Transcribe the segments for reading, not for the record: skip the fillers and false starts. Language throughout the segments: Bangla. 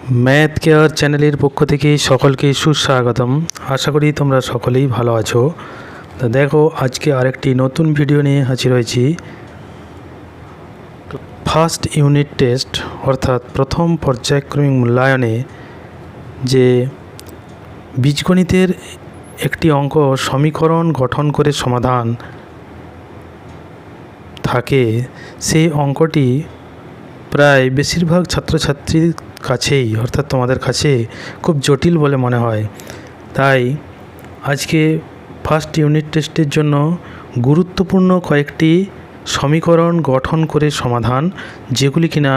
ম্যাথ কেয়ার চ্যানেলের পক্ষ থেকে সকলকে সুস্বাগতম। আশা করি তোমরা সকলেই ভালো আছো। তো দেখো, আজকে আরেকটি নতুন ভিডিও নিয়ে হাজির হয়েছি। ফার্স্ট ইউনিট টেস্ট অর্থাৎ প্রথম পর্যায়ক্রমিক মূল্যায়নে যে বীজগণিতের একটি অঙ্ক সমীকরণ গঠন করে সমাধান থাকে, সেই অঙ্কটি প্রায় বেশিরভাগ ছাত্রছাত্রীর কাছেই অর্থাৎ তোমাদের কাছে খুব জটিল বলে মনে হয়। তাই আজকে ফার্স্ট ইউনিট টেস্টের জন্য গুরুত্বপূর্ণ কয়েকটি সমীকরণ গঠন করে সমাধান, যেগুলি কিনা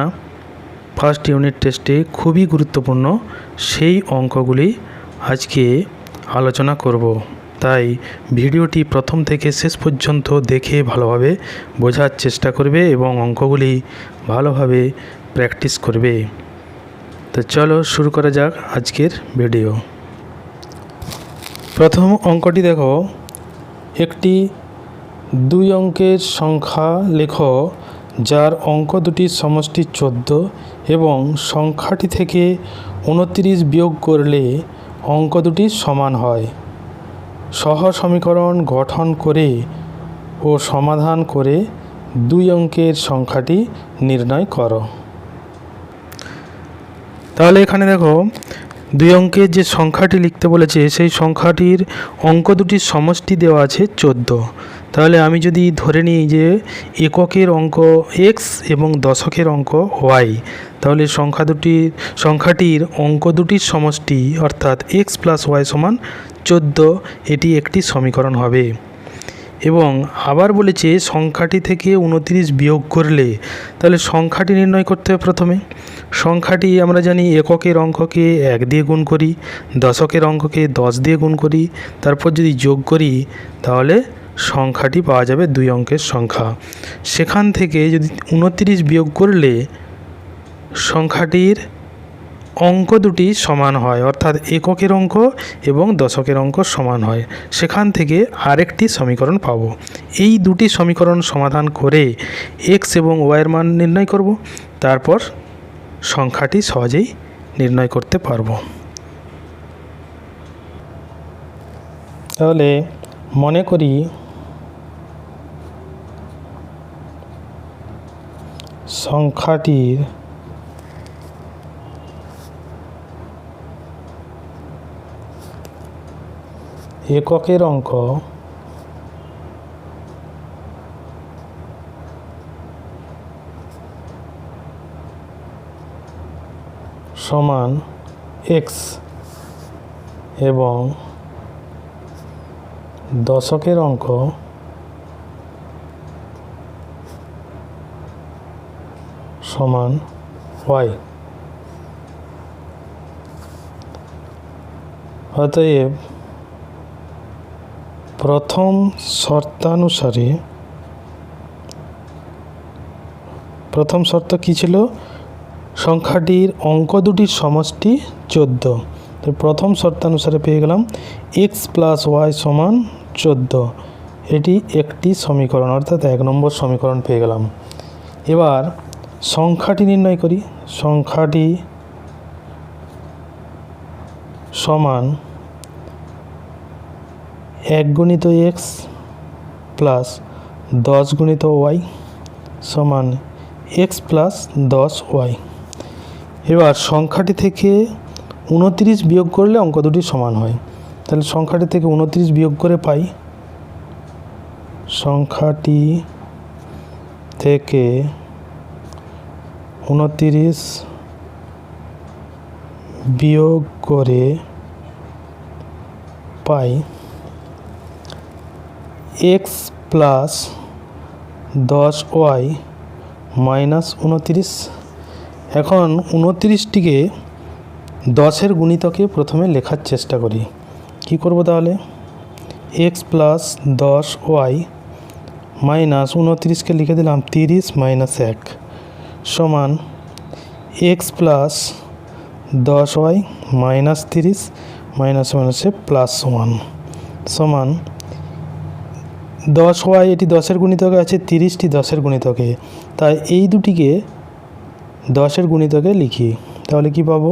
ফার্স্ট ইউনিট টেস্টে খুবই গুরুত্বপূর্ণ, সেই অঙ্কগুলি আজকে আলোচনা করব। তাই ভিডিওটি প্রথম থেকে শেষ পর্যন্ত দেখে ভালোভাবে বোঝার চেষ্টা করবে এবং অঙ্কগুলি ভালোভাবে প্র্যাকটিস করবে। তো চলো শুরু করা যাক আজকের ভিডিও। প্রথম অঙ্কটি দেখো, একটি 2 অঙ্কের সংখ্যা লেখো যার অঙ্ক দুটির সমষ্টি 14 এবং সংখ্যাটি থেকে 29 বিয়োগ করলে অঙ্ক দুটি সমান হয়। সহ সমীকরণ গঠন করে ও সমাধান করে 2 অঙ্কের সংখ্যাটি নির্ণয় করো। তাহলে এখানে দেখো, 2 অঙ্কের যে সংখ্যাটি লিখতে বলেছে সেই সংখ্যাটির অঙ্ক দুটির সমষ্টি দেওয়া আছে 14। তাহলে আমি যদি ধরে নিই যে এককের অঙ্ক x এবং দশকের অঙ্ক y, তাহলে সংখ্যাটির অঙ্ক দুটির সমষ্টি অর্থাৎ x + y = 14, এটি একটি সমীকরণ হবে। এবং আবার বলেছে সংখ্যাটি থেকে 29 বিয়োগ করলে, তাহলে সংখ্যাটি নির্ণয় করতে হবে। প্রথমে সংখ্যাটি আমরা জানি এককের অঙ্ককে 1 দিয়ে গুণ করি, দশকের অঙ্ককে 10 দিয়ে গুণ করি, তারপর যদি যোগ করি তাহলে সংখ্যাটি পাওয়া যাবে 2 অঙ্কের সংখ্যা। সেখান থেকে যদি 29 বিয়োগ করলে সংখ্যাটির অঙ্ক দুটি সমান হয়, অর্থাৎ এককের অঙ্ক এবং দশকের অঙ্ক সমান হয়। সেখান থেকে আরেকটি সমীকরণ পাব। এই দুটি সমীকরণ সমাধান করে x এবং y এর মান নির্ণয় করব, তারপর সংখ্যাটি সহজেই নির্ণয় করতে পারব। তাহলে মনে করি সংখ্যাটির এককের অঙ্ক সমান x এবং দশকের অঙ্ক সমান y। অতএব প্রথম শর্ত কী ছিল? সংখ্যাটির অঙ্ক দুটির সমষ্টি 14। তো প্রথম শর্তানুসারে পেয়ে গেলাম x + y = 14। এটি একটি সমীকরণ, অর্থাৎ 1 নম্বর সমীকরণ পেয়ে গেলাম। এবার সংখ্যাটি নির্ণয় করি। সংখ্যাটি সমান 1 × x + 10 × y সমান x + 10y। এবার সংখ্যাটি থেকে 29 বিয়োগ করলে অঙ্ক দুটি সমান হয়। তাহলে সংখ্যাটি থেকে 29 বিয়োগ করে পাই, সংখ্যাটি থেকে 29 বিয়োগ করে পাই x + 10y - 29। এখন 29টিকে 10-এর গুণিতকে প্রথমে লেখার চেষ্টা করি। কি করব তাহলে? x + 10y - 29কে লিখে দিলাম 30 - 1 সমান x + 10y - 30 -1 সমান 10y, এটি 10-এর গুণিতকে আছে, 30টি 10-এর গুণিতকে, তাই এই দুটিকে 10-এর গুণিতকে লিখি। তাহলে কি পাবো,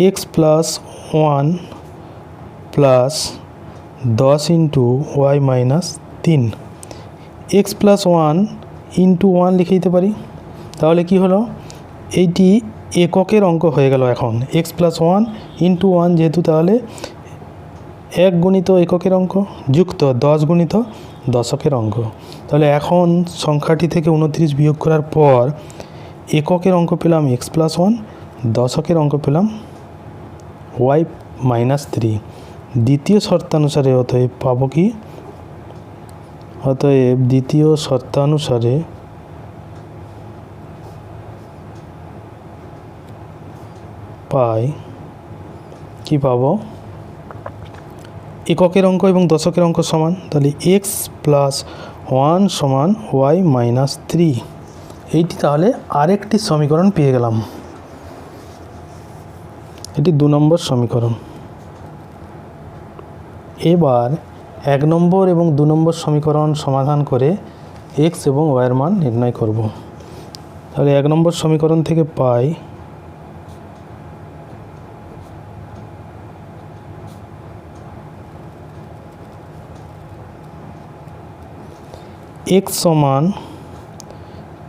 x plus one plus 10 into y minus 3। X plus one into one লিখে দিতে পারি। তাহলে কি হলো, এইটি এককের অঙ্ক হয়ে গেল। এখন x plus one into one যেহেতু, তাহলে 1 গুণিত এককের অঙ্ক যুক্ত 10 গুণিত দশকের অঙ্ক। তাহলে এখন সংখ্যাটি থেকে 29 বিয়োগ করার পর এককের অঙ্ক পেলাম এক্স প্লাস ওয়ান, দশকের অঙ্ক পেলাম ওয়াই মাইনাস 3। দ্বিতীয় শর্তানুসারে অতএব পাবো কি, অতএব দ্বিতীয় শর্তানুসারে পাই কি পাবো, এককের অঙ্ক এবং দশকের অঙ্ক সমান। তাহলে এক্স প্লাস ওয়ান সমান ওয়াই মাইনাস 3। এইটি তাহলে আরেকটি সমীকরণ পেয়ে গেলাম। এটি 2 নম্বর সমীকরণ। এবার 1 নম্বর এবং 2 নম্বর সমীকরণ সমাধান করে এক্স এবং ওয়াইয়ের মান নির্ণয় করব। তাহলে 1 নম্বর সমীকরণ থেকে পাই এক্স সমান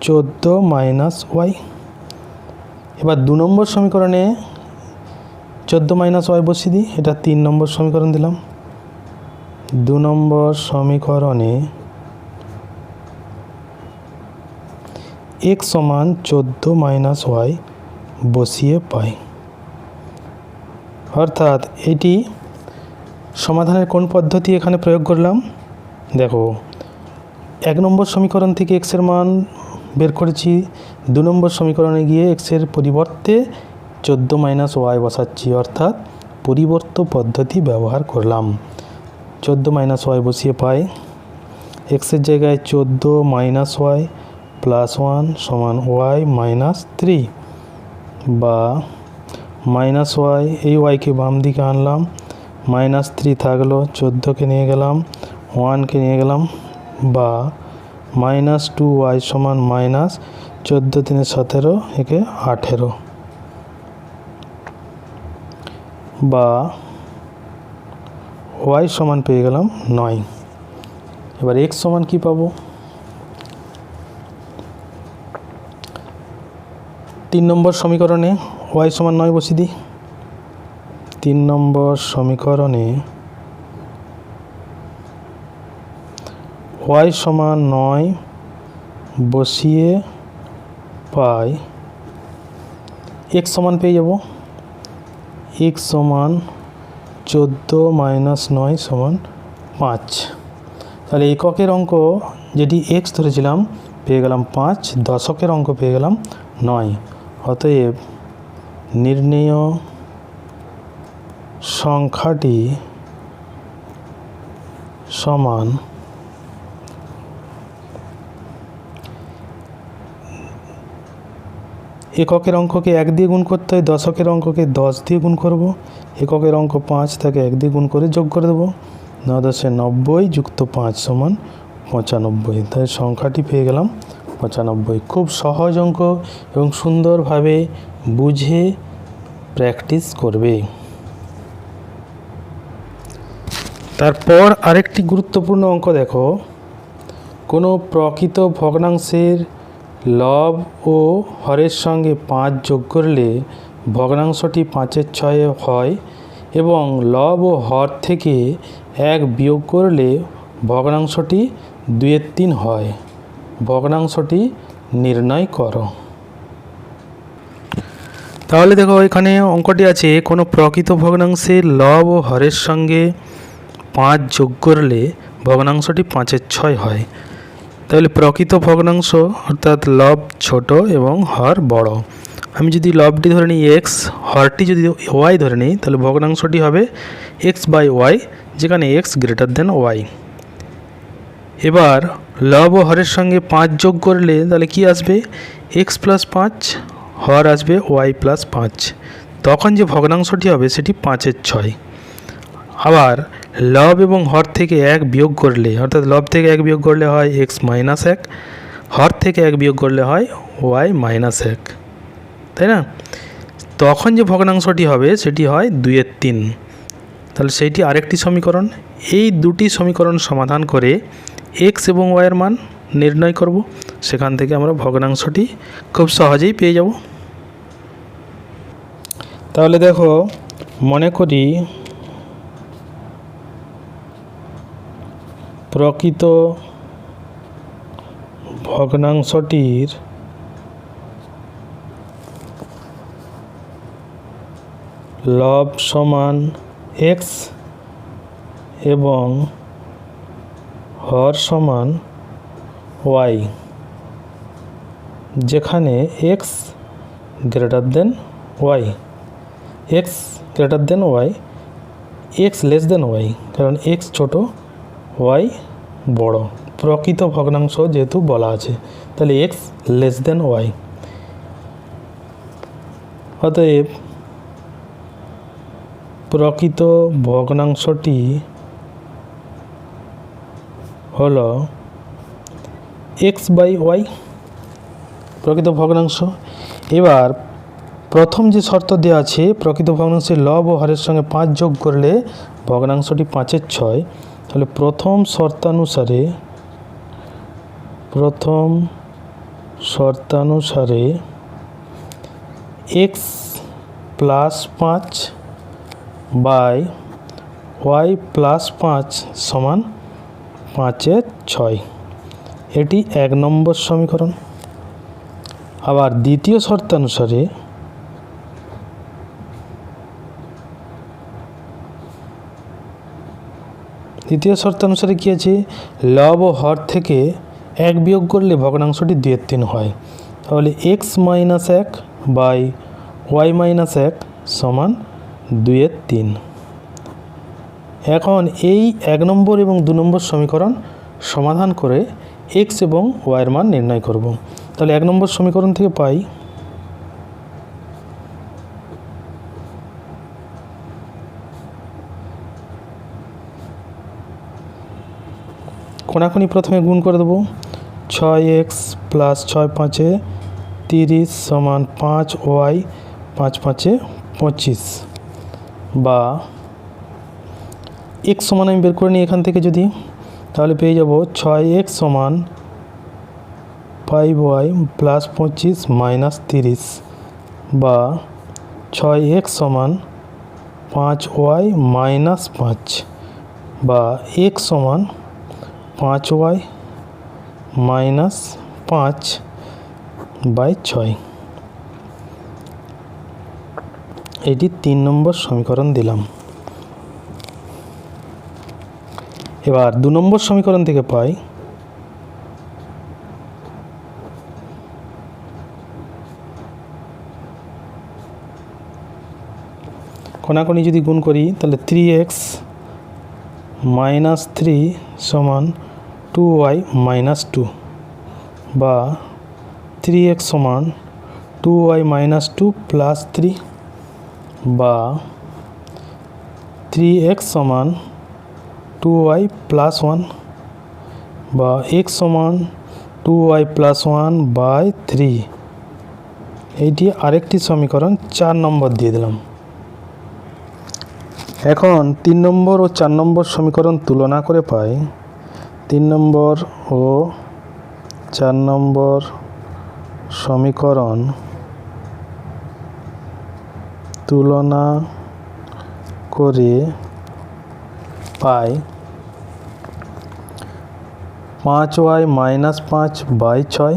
14 মাইনাস ওয়াই। এবার 2 নম্বর সমীকরণে 14 মাইনাস ওয়াই বসিয়ে দিই, এটা 3 নম্বর সমীকরণ দিলাম। 2 নম্বর সমীকরণে এক্স সমান 14 মাইনাস ওয়াই বসিয়ে পাই। অর্থাৎ এটি সমাধানের কোন পদ্ধতি এখানে প্রয়োগ করলাম, দেখো 1 নম্বর সমীকরণ থেকে এক্সের মান বের করেছি, 2 নম্বর সমীকরণে গিয়ে এক্সের পরিবর্তে 14 মাইনাস ওয়াই বসাচ্ছি, অর্থাৎ পরিবর্ত পদ্ধতি ব্যবহার করলাম। 14 মাইনাস ওয়াই বসিয়ে পাই এক্সের জায়গায় 14 মাইনাস ওয়াই প্লাস 1 সমান ওয়াই মাইনাস 3, বা মাইনাস ওয়াই, এই ওয়াইকে বাম দিকে আনলাম, মাইনাস 3 থাকলো, 14কে নিয়ে গেলাম, 1কে নিয়ে গেলাম, বা মাইনাস 2y সমান মাইনাস 14 3 17 একে 18, বা y সমান পেয়ে গেলাম 9। এবার x সমান কি পাবো, 3 নম্বর সমীকরণে y সমান 9 বসিয়ে দিই। 3 নম্বর সমীকরণে y সমান 9 বসিয়ে পাই x সমান পেয়ে যাব, x সমান 14 মাইনাস 9 সমান 5। তাহলে এককের অঙ্ক যেটি x ধরেছিলাম পেয়ে গেলাম 5, দশকের অঙ্ক পেয়ে গেলাম 9। অতএব নির্ণেয় সংখ্যাটি সমান এককের অঙ্ককে 1 দিয়ে গুণ করতে হয়, দশকের অঙ্ককে 10 দিয়ে গুণ করব। এককের অঙ্ক 5, তাকে 1 দিয়ে গুণ করে যোগ করে দেবো। 9 10 90 যুক্ত 5 সমান 95। তাই সংখ্যাটি পেয়ে গেলাম 95। খুব সহজ অঙ্ক এবং সুন্দরভাবে বুঝে প্র্যাকটিস করবে। তারপর আরেকটি গুরুত্বপূর্ণ অঙ্ক দেখো, কোনো প্রকৃত ভগ্নাংশের লব ও হরের সঙ্গে 5 যোগ করলে ভগ্নাংশটি 5/6 হয় এবং লব ও হর থেকে 1 বিয়োগ করলে ভগ্নাংশটি 2/3 হয়। ভগ্নাংশটি নির্ণয় করো। তাহলে দেখো এখানে অঙ্কটি আছে, কোনো প্রকৃত ভগ্নাংশের লব ও হরের সঙ্গে 5 যোগ করলে ভগ্নাংশটি 5/6 হয়। তাহলে প্রকৃত ভগ্নাংশ অর্থাৎ লব ছোট এবং হর বড়। আমি যদি লবটি ধরে নিই এক্স, হরটি যদি ওয়াই ধরে নিই, তাহলে ভগ্নাংশটি হবে এক্স বাই ওয়াই, যেখানে এক্স গ্রেটার দেন ওয়াই। এবার লব ও হরের সঙ্গে 5 যোগ করলে তাহলে কি আসবে, এক্স প্লাস 5, হর আসবে ওয়াই প্লাস 5। তখন যে ভগ্নাংশটি হবে সেটি 5/6। আবার লব এবং হর থেকে 1 বিয়োগ করলে, অর্থাৎ লব থেকে 1 বিয়োগ করলে হয় এক্স মাইনাস 1, হর থেকে 1 বিয়োগ করলে হয় ওয়াই মাইনাস 1, তাই না? তখন যে ভগ্নাংশটি হবে সেটি হয় 2/3। তাহলে সেইটি আরেকটি সমীকরণ। এই দুটি সমীকরণ সমাধান করে x এবং y এর মান নির্ণয় করব। সেখান থেকে আমরা ভগ্নাংশটি খুব সহজেই পেয়ে যাব। তাহলে দেখো, মনে করি প্রকৃত ভগ্নাংশটির লব সমান x এবং হর সমান y, যেখানে x greater than y, x greater than y, x less than y, কারণ x ছোট y বড়, প্রকৃত ভগ্নাংশ যেহেতু বলা আছে, তাহলে x লেস দেন y। অতএব প্রকৃত ভগ্নাংশটি হল x/y, প্রকৃত ভগ্নাংশ। এবার প্রথম যে শর্ত দেওয়া আছে, প্রকৃত ভগ্নাংশের লব ও হরের সঙ্গে 5 যোগ করলে ভগ্নাংশটি 5-এর 6। তাহলে প্রথম শর্তানুসারে x + 5 বাই y + 5 সমান 5-এর 6। এটি 1 নম্বর সমীকরণ। আবার দ্বিতীয় শর্তানুসারে কী আছে, লব ও হর থেকে 1 বিয়োগ করলে ভগ্নাংশটি 2/3 হয়। তাহলে x - 1 বাই y - 1 সমান 2/3। এখন এই 1 নম্বর এবং 2 নম্বর সমীকরণ সমাধান করে x এবং y এর মান নির্ণয় করব। তাহলে 1 নম্বর সমীকরণ থেকে পাই কোনাকুনি প্রথমে গুণ করে দেবো। 6x + 6×5 = 30 সমান 5y 5×5 = 25, বা x সমান আমি বের করে নিই এখান থেকে যদি, তাহলে পেয়ে যাব 6x সমান 5y + 25 - 30, বা 6x সমান 5y - 5, বা x সমান 5y - 5/6। এটি 3 নম্বর সমীকরণ দিলাম। এবার 2 নম্বর সমীকরণ থেকে পাই কোনাকুনি যদি গুণ করি, তাহলে 3x - 3 সমান 2y - 2, বা 3x সমান 2y - 2 + 3, বা 3x সমান 2y + 1, বা x সমান 2y + 1/3। এইটি আরেকটি সমীকরণ, 4 নম্বর দিয়ে দিলাম। এখন 3 নম্বর ও 4 নম্বর সমীকরণ তুলনা করে পাই 3 নম্বর ও 4 নম্বর সমীকরণ তুলনা করে পাই 5y - 5/6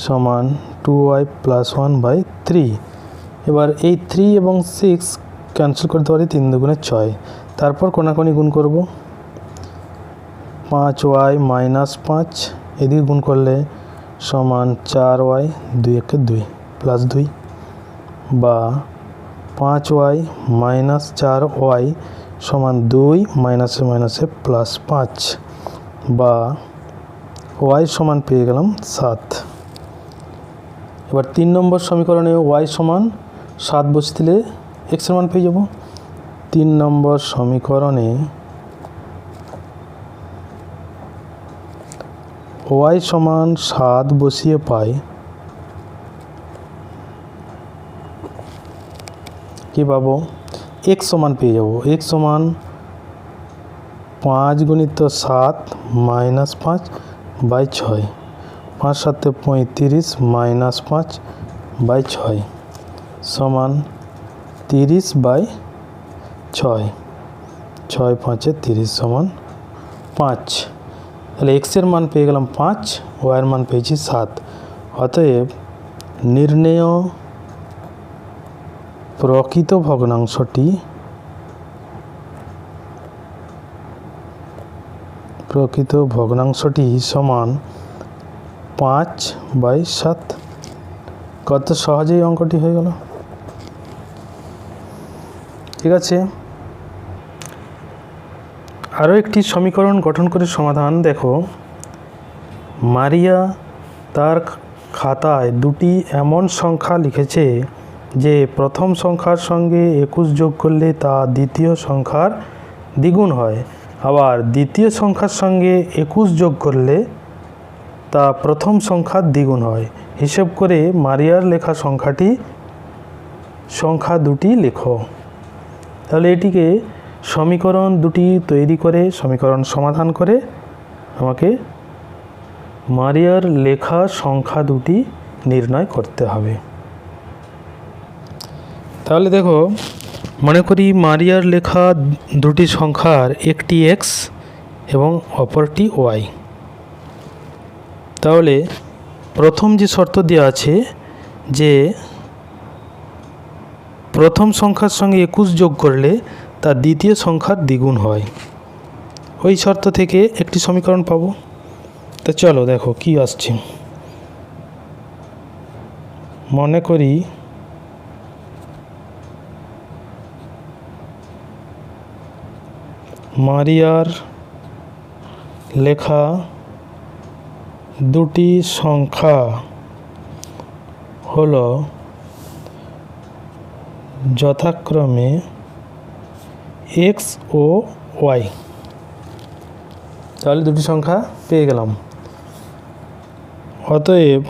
সমান 2y + 1/3। এবার এই 3 এবং 6 ক্যান্সেল করতে পারি, 3 × 2 = 6। তারপর কোনাকুনি গুণ করব, 5y - 5 এদিকে গুণ করলে সমান 4y 2 × 2 + 2, বা 5y - 4y সমান 2 - +5, বা y সমান পেয়ে গেলাম 7। এবার 3 নম্বর সমীকরণে y সমান 7 বসিয়ে দিলে x এর মান পেয়ে যাব। 3 নম্বর সমীকরণে y সমান 7 বসিয়ে পাই কী পাবো, x সমান পেয়ে যাব, x সমান 5 গুণিত 7 মাইনাস 5 বাই 6, 5 7 35 মাইনাস 5 বাই 6 সমান 30 বাই 6, 6 5 30 সমান 5। তাহলে এক্সের মান পেয়ে গেলাম 5, ওয়াইয়ের মান পেয়েছি 7। অতএব নির্ণেয় প্রকৃত ভগ্নাংশটি সমান 5/7। কত সহজেই অঙ্কটি হয়ে গেল। ঠিক আছে, আরও একটি সমীকরণ গঠন করে সমাধান দেখো। মারিয়া তার খাতায় দুটি এমন সংখ্যা লিখেছে যে প্রথম সংখ্যার সঙ্গে 21 যোগ করলে তা দ্বিতীয় সংখ্যার দ্বিগুণ হয়, আবার দ্বিতীয় সংখ্যার সঙ্গে 21 যোগ করলে তা প্রথম সংখ্যার দ্বিগুণ হয়। হিসেব করে মারিয়ার লেখা সংখ্যা দুটি লেখো। তাহলে এটিকে সমীকরণ দুটি তৈরি করে সমীকরণ সমাধান করে আমাকে মারিয়ার লেখা সংখ্যা দুটি নির্ণয় করতে হবে। তাহলে দেখো, মনে করি মারিয়ার লেখা দুটি সংখ্যার একটি x এবং অপরটি y। তাহলে প্রথম যে শর্ত দেওয়া আছে যে প্রথম সংখ্যার সঙ্গে 21 যোগ করলে তা দ্বিতীয় সংখ্যার দ্বিগুণ হয়, ওই শর্ত থেকে একটি সমীকরণ পাবো। তো চলো দেখো কি আসছে। মনে করি মারিয়ার লেখা দুটি সংখ্যা হলো যথাক্রমে x ও y। তাহলে দুটি সংখ্যা পেয়ে গেলাম। অতএব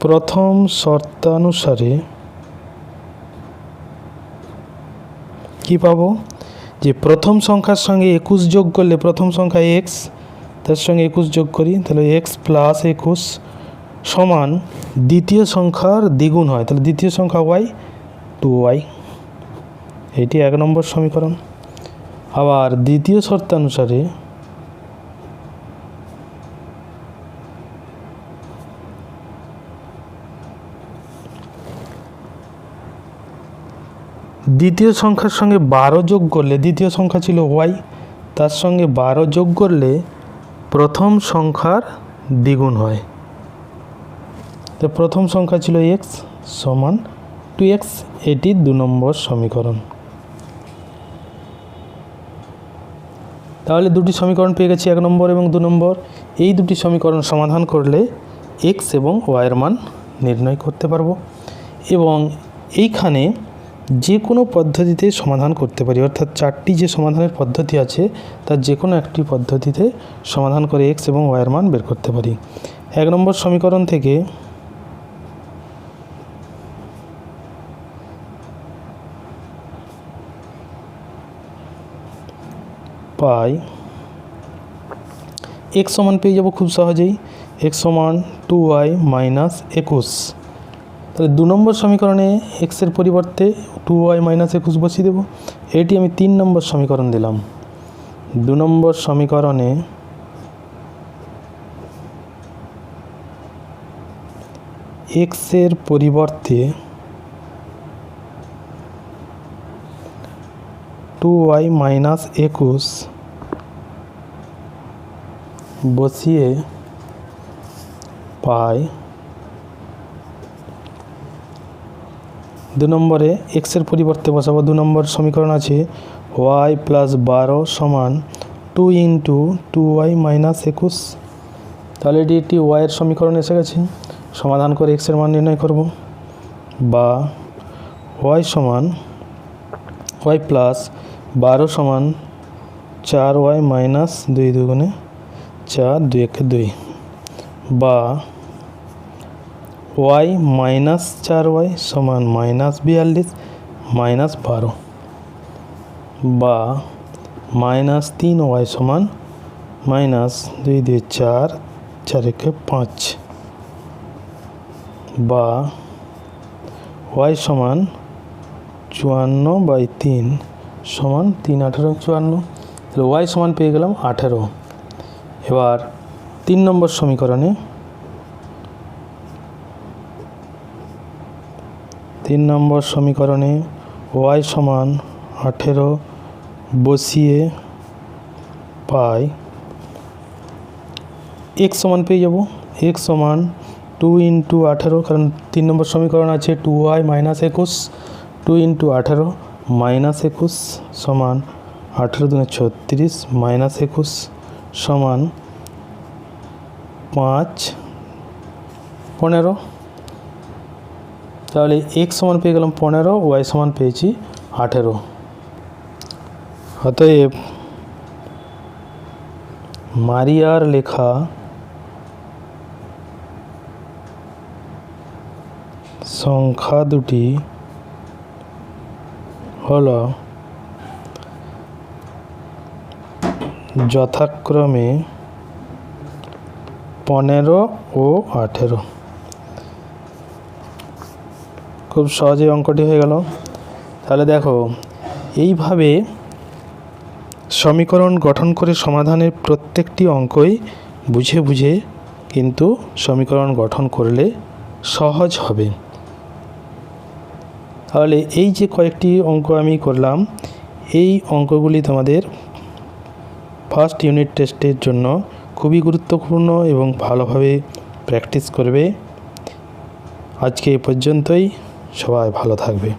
প্রথম শর্তানুসারে কি পাবো, যে প্রথম সংখ্যার সঙ্গে 21 যোগ করলে প্রথম সংখ্যা x, তার সঙ্গে 21 যোগ করি, তাহলে x প্লাস 21 সমান দ্বিতীয় সংখ্যার দ্বিগুণ হয়, তাহলে দ্বিতীয় সংখ্যা y 2y। এটি 1 নম্বর সমীকরণ। আবার দ্বিতীয় শর্তানুসারে দ্বিতীয় সংখ্যার সঙ্গে 12 যোগ করলে, দ্বিতীয় সংখ্যা ছিল y, তার সঙ্গে 12 যোগ করলে প্রথম সংখ্যার দ্বিগুণ হয়। তো প্রথম সংখ্যা ছিল x সমান 2x, এটি 2 নম্বর সমীকরণ। তাহলে দুটি সমীকরণ পেয়ে গেছি, 1 নম্বর এবং 2 নম্বর। এই দুটি সমীকরণ সমাধান করলে x এবং y এর মান নির্ণয় করতে পারবো, এবং এইখানে যে কোনো পদ্ধতিতে সমাধান করতে পারি, অর্থাৎ 4টি যে সমাধানের পদ্ধতি আছে তার যে কোনো একটি পদ্ধতিতে সমাধান করে x এবং y এর মান বের করতে পারি। 1 নম্বর সমীকরণ থেকে পাই x সমান পেয়ে যাব খুব সহজেই, x সমান 2y মাইনাস 21। তাহলে 2 নম্বর সমীকরণে x এর পরিবর্তে 2y মাইনাস 21 বসিয়ে দেব। এটি আমি 3 নম্বর সমীকরণ দিলাম। 2 নম্বর সমীকরণে x এর পরিবর্তে 2y মাইনাস 21 বসিয়ে পাই 2 নম্বরে x এর পরিবর্তে বসাবো। 2 নম্বর সমীকরণ আছে y প্লাস 12 সমান 2 ইন্টু 2y মাইনাস 21। তাহলে এটি একটি y এর সমীকরণ এসে গেছে। সমাধান করে x এর মান নির্ণয় করব, বা y সমান y প্লাস 12 সমান 4y মাইনাস 2 দুগুণে 4, 2 একে 2, বা ওয়াই মাইনাস 4y সমান মাইনাস 42 মাইনাস 12, বা মাইনাস 3y সমান মাইনাস 2 2 4 4 1 5, বা y সমান 54/3 সমান 3 18 54, তাহলে y সমান পেয়ে গেলাম 18। এবার 3 নম্বর সমীকরণে y সমান 18 বসিয়ে পাই x সমান পেয়ে যাব, x সমান 2 × 18, কারণ 3 নম্বর সমীকরণ আছে 2y মাইনাস 21, 2 × 18 মাইনাস 21 সমান 18 × 36 মাইনাস 21 সমান 5 15। তাহলে x সমান পেয়ে গেলাম 15, y সমান পেয়েছি 18। অতএব মারিয়ার লেখা সংখ্যা দুটি হল যথাক্রমে 15 ও 18। খুব সহজে অঙ্কটি হয়ে গেল। তাহলে দেখো, এইভাবে সমীকরণ গঠন করে সমাধানের প্রত্যেকটি অঙ্কই বুঝে বুঝে কিন্তু সমীকরণ গঠন করলে সহজ হবে। তাহলে এই যে কয়েকটি অঙ্ক আমি করলাম, এই অঙ্কগুলি তোমাদের ফার্স্ট ইউনিট টেস্টের জন্য খুবই গুরুত্বপূর্ণ এবং ভালোভাবে প্র্যাকটিস করবে। আজকে এই পর্যন্তই, সবাই ভালো থাকবে।